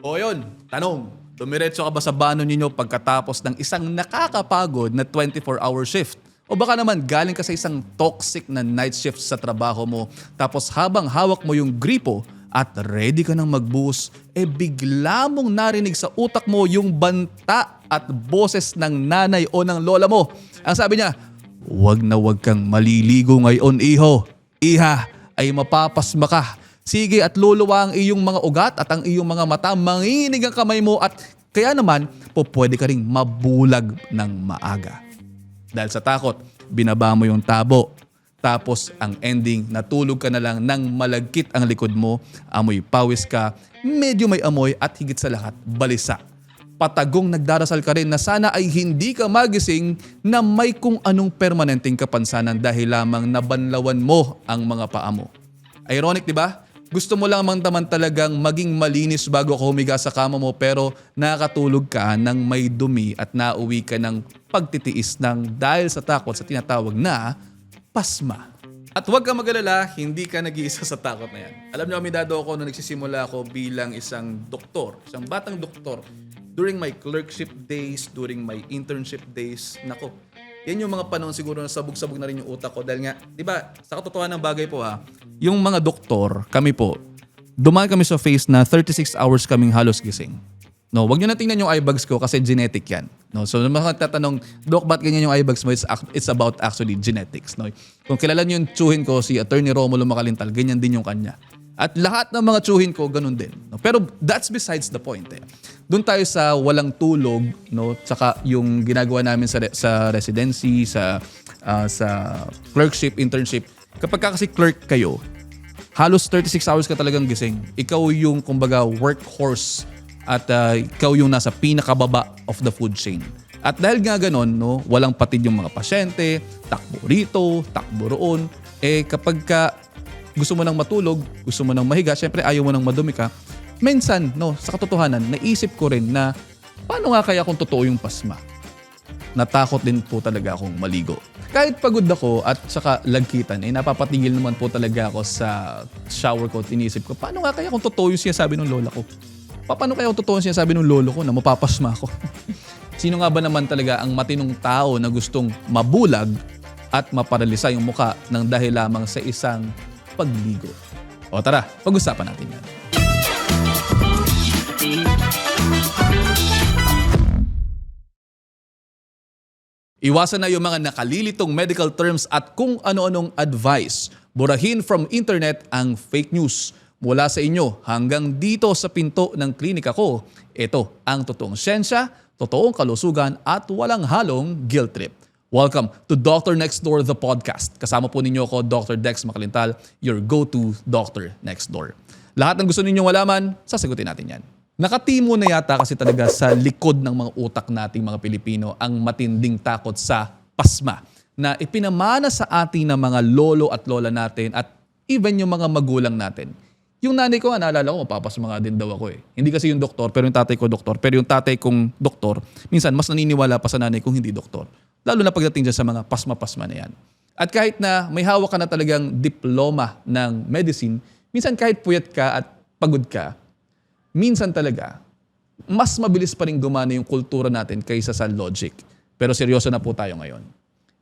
O yun, tanong, dumiretso ka ba sa banon ninyo pagkatapos ng isang nakakapagod na 24-hour shift? O baka naman galing ka sa isang toxic na night shift sa trabaho mo, tapos habang hawak mo yung gripo at ready ka nang magbuhos, bigla mong narinig sa utak mo yung banta at boses ng nanay o ng lola mo. Ang sabi niya, "Wag na wag kang maliligo ngayon, iho. Iha, ay mapapasma ka. Sige at luluwa ang iyong mga ugat at ang iyong mga mata, manginginig ang kamay mo at kaya naman pwede ka ring mabulag ng maaga." Dahil sa takot, binaba mo yung tabo. Tapos ang ending, natulog ka na lang nang malagkit ang likod mo, amoy pawis ka, medyo may amoy at higit sa lahat, balisa. Patagong nagdarasal ka rin na sana ay hindi ka magising na may kung anong permanenteng kapansanan dahil lamang nabanlawan mo ang mga paa mo. Ironic, di ba? Gusto mo lang naman talagang maging malinis bago ka humiga sa kama mo pero nakakatulog ka ng may dumi at nauwi ka ng pagtitiis ng dahil sa takot sa tinatawag na pasma. At huwag kang mag-alala, hindi ka nag-iisa sa takot na yan. Alam niyo, amidado ako nung nagsisimula ako bilang isang doktor, isang batang doktor. During my clerkship days, during my internship days, nako, yan yung mga panahon siguro na sabog-sabog na rin yung utak ko dahil nga, di ba, sa katotohanan ng bagay po yung mga doktor, kami po, dumaan kami sa phase na 36 hours kaming halos gising. No, wag niyo na tingnan yung eye bags ko kasi genetic yan. No, so magtatanong, "Doc, ba't ganyan yung eye bags mo?" It's about actually genetics. No, kung kilala niyo yung tsuhin ko, si Attorney Romulo Macalintal, ganyan din yung kanya. At lahat ng mga tsuhin ko, ganun din. No? Pero that's besides the point. Doon tayo sa walang tulog, no? Saka yung ginagawa namin sa residency, sa clerkship, internship. Kapag kasi clerk kayo, halos 36 hours ka talagang gising. Ikaw yung, kumbaga, workhorse at ikaw yung nasa pinakababa of the food chain. At dahil nga ganon, no, walang patid yung mga pasyente, takbo rito, takbo roon. Kapag gusto mo nang matulog, gusto mo nang mahiga, syempre ayaw mo nang madumi ka. Minsan, no, sa katotohanan, naisip ko rin na paano nga kaya kung totoo yung pasma? Natakot din po talaga akong maligo. Kahit pagod ako at saka lagkitan, napapatigil naman po talaga ako sa shower ko at inisip ko, paano nga kaya kung totoo yung sinasabi ng lola ko? Paano kaya kung totoo yung sinasabi ng lolo ko na mapapasma ako? Sino nga ba naman talaga ang matinong tao na gustong mabulag at maparalisa yung muka ng dahil lamang sa isang pagligo? O tara, pag-usapan natin yan. Iwasan na yung mga nakalilitong medical terms at kung ano-anong advice. Burahin from internet ang fake news. Mula sa inyo hanggang dito sa pinto ng klinika ko, ito ang totoong siyensya, totoong kalusugan at walang halong guilt trip. Welcome to Dr. Next Door, the podcast. Kasama po ninyo ako, Dr. Dex Macalintal, your go-to Dr. Next Door. Lahat ng gusto ninyong malaman, sasagutin natin yan. Nakatimo na yata kasi talaga sa likod ng mga utak nating mga Pilipino ang matinding takot sa pasma na ipinamana sa atin ng mga lolo at lola natin at even yung mga magulang natin. Yung nanay ko nga, naalala ko, mapapasma nga din daw ako Hindi kasi yung doktor, pero yung tatay ko doktor. Pero yung tatay kong doktor, minsan mas naniniwala pa sa nanay kong hindi doktor. Lalo na pagdating dyan sa mga pasma-pasma na yan. At kahit na may hawak ka na talagang diploma ng medicine, minsan kahit puyat ka at pagod ka, minsan talaga, mas mabilis pa rin gumana yung kultura natin kaysa sa logic. Pero seryoso na po tayo ngayon.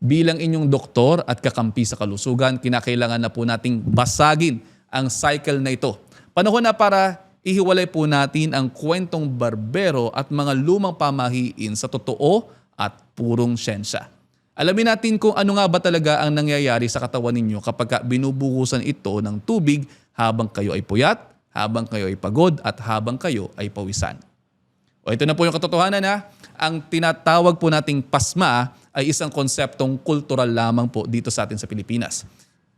Bilang inyong doktor at kakampi sa kalusugan, kinakailangan na po nating basagin ang cycle na ito. Panahon na para ihiwalay po natin ang kwentong barbero at mga lumang pamahiin sa totoo at purong siyensya. Alamin natin kung ano nga ba talaga ang nangyayari sa katawan ninyo kapag binubuhusan ito ng tubig habang kayo ay puyat, habang kayo ay pagod, at habang kayo ay pawisan. O ito na po yung katotohanan ang tinatawag po nating pasma ay isang konseptong kultural lamang po dito sa atin sa Pilipinas.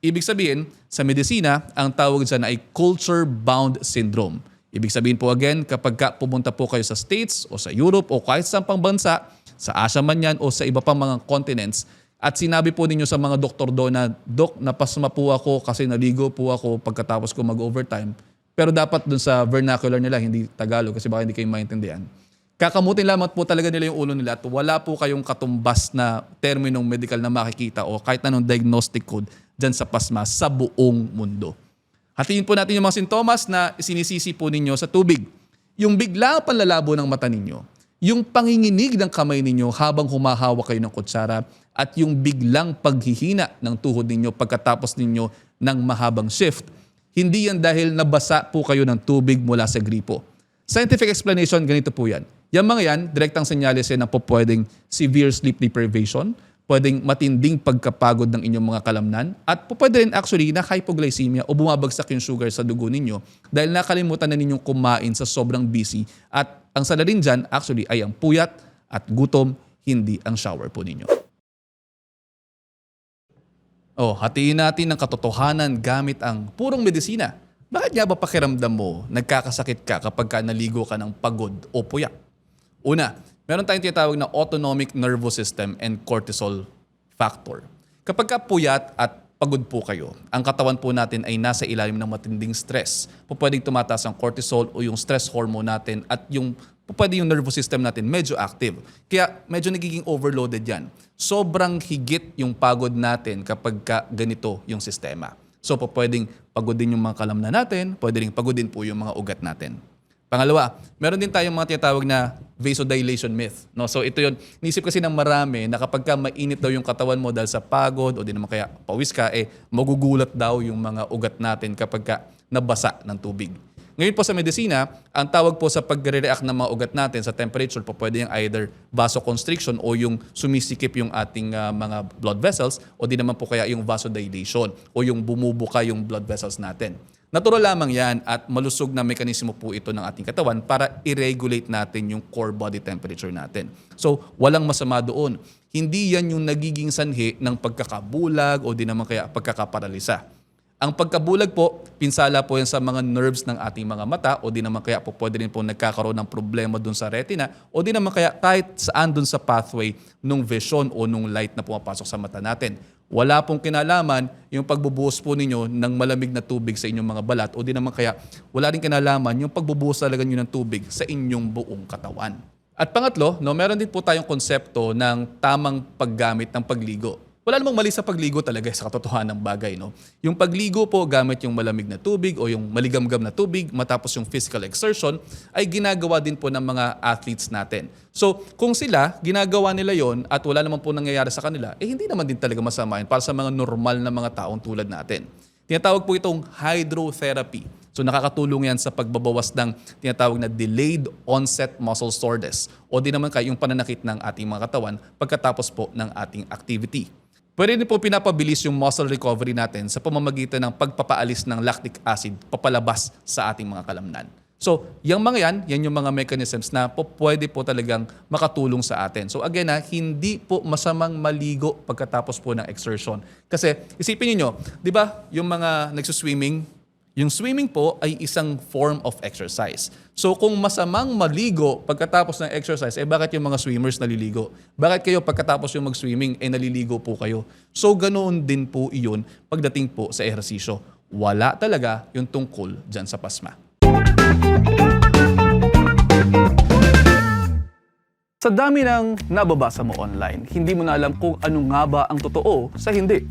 Ibig sabihin, sa medisina, ang tawag dyan ay culture-bound syndrome. Ibig sabihin po again, kapag pumunta po kayo sa States o sa Europe o kahit sa pang bansa, sa Asia man yan o sa iba pang mga continents, at sinabi po ninyo sa mga doktor doon na, "Dok, napasma po ako kasi naligo po ako pagkatapos ko mag-overtime." Pero dapat doon sa vernacular nila, hindi Tagalog kasi baka hindi kayo maintindihan. Kakamutin lamang po talaga nila yung ulo nila at wala po kayong katumbas na terminong medical na makikita o kahit anong diagnostic code dyan sa pasma sa buong mundo. Hatiin po natin yung mga sintomas na sinisisi po ninyo sa tubig. Yung bigla panlalabo ng mata ninyo, yung panginginig ng kamay ninyo habang humahawak kayo ng kutsara, at yung biglang paghihina ng tuhod ninyo pagkatapos ninyo ng mahabang shift, hindi yan dahil nabasa po kayo ng tubig mula sa gripo. Scientific explanation, ganito po yan. Yung mga yan, direktang senyales yan na po pwedeng severe sleep deprivation, pwedeng matinding pagkapagod ng inyong mga kalamnan, at po pwede rin actually na hypoglycemia o bumabagsak yung sugar sa dugo ninyo dahil nakalimutan na ninyong kumain sa sobrang busy, at ang sala rin dyan actually ay ang puyat at gutom, hindi ang shower po ninyo. Hatiin natin ang katotohanan gamit ang purong medisina. Bakit nga ba pakiramdam mo nagkakasakit ka kapag naligo ka ng pagod o puyat? Una, meron tayong tinatawag na autonomic nervous system and cortisol factor. Kapag puyat at pagod po kayo, ang katawan po natin ay nasa ilalim ng matinding stress. Pwedeng tumataas ang cortisol o yung stress hormone natin, at pwede yung nervous system natin medyo active. Kaya medyo nagiging overloaded yan. Sobrang higit yung pagod natin kapag ganito yung sistema. So pwedeng pagodin yung mga kalamnan natin, pwede rin pagodin po yung mga ugat natin. Pangalawa, meron din tayong mga tinatawag na vasodilation myth. No? So ito yun, nisip kasi ng marami na kapag mainit daw yung katawan mo dahil sa pagod o di naman kaya pawis ka, magugulat daw yung mga ugat natin kapag nabasa ng tubig. Ngayon po sa medisina, ang tawag po sa pagre-react ng mga ugat natin sa temperature po pwede yung either vasoconstriction o yung sumisikip yung ating mga blood vessels, o di naman po kaya yung vasodilation o yung bumubuka yung blood vessels natin. Natural lamang yan at malusog na mekanismo po ito ng ating katawan para i-regulate natin yung core body temperature natin. So walang masama doon. Hindi yan yung nagiging sanhi ng pagkakabulag o di naman kaya pagkakaparalisa. Ang pagkabulag po, pinsala po yan sa mga nerves ng ating mga mata, o di naman kaya po pwede rin po nagkakaroon ng problema dun sa retina, o di naman kaya kahit saan dun sa pathway nung vision o nung light na pumapasok sa mata natin. Wala pong kinalaman yung pagbubuhos po ninyo ng malamig na tubig sa inyong mga balat, o di naman kaya wala rin kinalaman yung pagbubuhos talaga nyo ng tubig sa inyong buong katawan. At pangatlo, meron din po tayong konsepto ng tamang paggamit ng pagligo. Wala namang mali sa pagligo talaga sa katotohanan ng bagay. No? Yung pagligo po gamit yung malamig na tubig o yung maligamgam na tubig matapos yung physical exertion ay ginagawa din po ng mga athletes natin. So kung sila, ginagawa nila yon at wala naman po nangyayari sa kanila, hindi naman din talaga masama yun para sa mga normal na mga taong tulad natin. Tinatawag po itong hydrotherapy. So nakakatulong yan sa pagbabawas ng tinatawag na delayed onset muscle soreness, o di naman yung pananakit ng ating mga katawan pagkatapos po ng ating activity. Pwede din po pinapabilis yung muscle recovery natin sa pamamagitan ng pagpapaalis ng lactic acid papalabas sa ating mga kalamnan. So, yung mga yan yung mga mechanisms na pwede po talagang makatulong sa atin. So again, hindi po masamang maligo pagkatapos po ng exertion. Kasi isipin niyo, di ba, yung mga nagsuswimming, yung swimming po ay isang form of exercise. So kung masamang maligo pagkatapos ng exercise, bakit yung mga swimmers naliligo? Bakit kayo pagkatapos yung mag-swimming, naliligo po kayo? So ganoon din po iyon pagdating po sa ehersisyo. Wala talaga yung tungkol dyan sa pasma. Sa dami ng nababasa mo online, hindi mo na alam kung ano nga ba ang totoo sa hindi.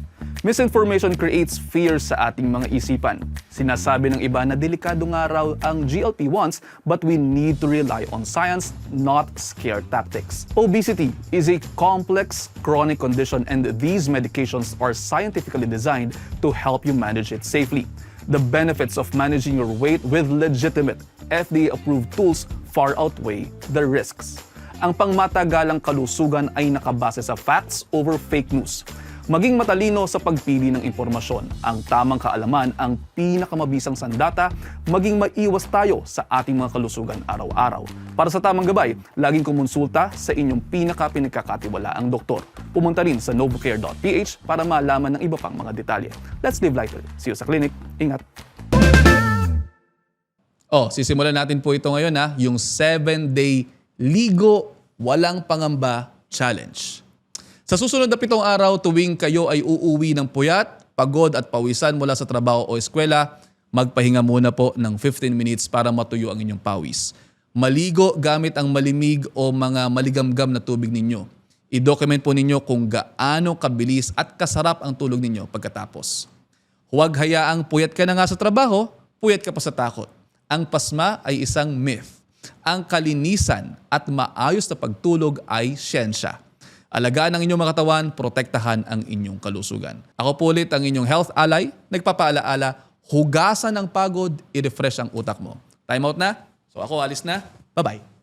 Misinformation creates fear sa ating mga isipan. Sinasabi ng iba na delikado nga raw ang GLP-1s, but we need to rely on science, not scare tactics. Obesity is a complex chronic condition, and these medications are scientifically designed to help you manage it safely. The benefits of managing your weight with legitimate FDA-approved tools far outweigh the risks. Ang pangmatagalang kalusugan ay nakabase sa facts over fake news. Maging matalino sa pagpili ng impormasyon. Ang tamang kaalaman ang pinakamabisang sandata, maging maiwas tayo sa ating mga kalusugan araw-araw. Para sa tamang gabay, laging kumonsulta sa inyong pinaka-pinagkakatiwalaang doktor. Pumunta rin sa novocare.ph para malaman ng iba pang mga detalye. Let's live lighter. See you sa clinic. Ingat! Sisimulan natin po ito ngayon, yung 7-day Ligo Walang Pangamba Challenge. Sa susunod na 7 araw tuwing kayo ay uuwi ng puyat, pagod at pawisan mula sa trabaho o eskwela, magpahinga muna po ng 15 minutes para matuyo ang inyong pawis. Maligo gamit ang malimig o mga maligamgam na tubig ninyo. I-document po ninyo kung gaano kabilis at kasarap ang tulog ninyo pagkatapos. Huwag hayaang puyat ka na nga sa trabaho, puyat ka pa sa takot. Ang pasma ay isang myth. ang kalinisan at maayos na pagtulog ay siyensya. Alagaan ang inyong mga katawan, protektahan ang inyong kalusugan. Ako po ulit ang inyong health ally, nagpapaalaala, hugasan ng pagod, i-refresh ang utak mo. Time out na. So ako alis na. Bye-bye.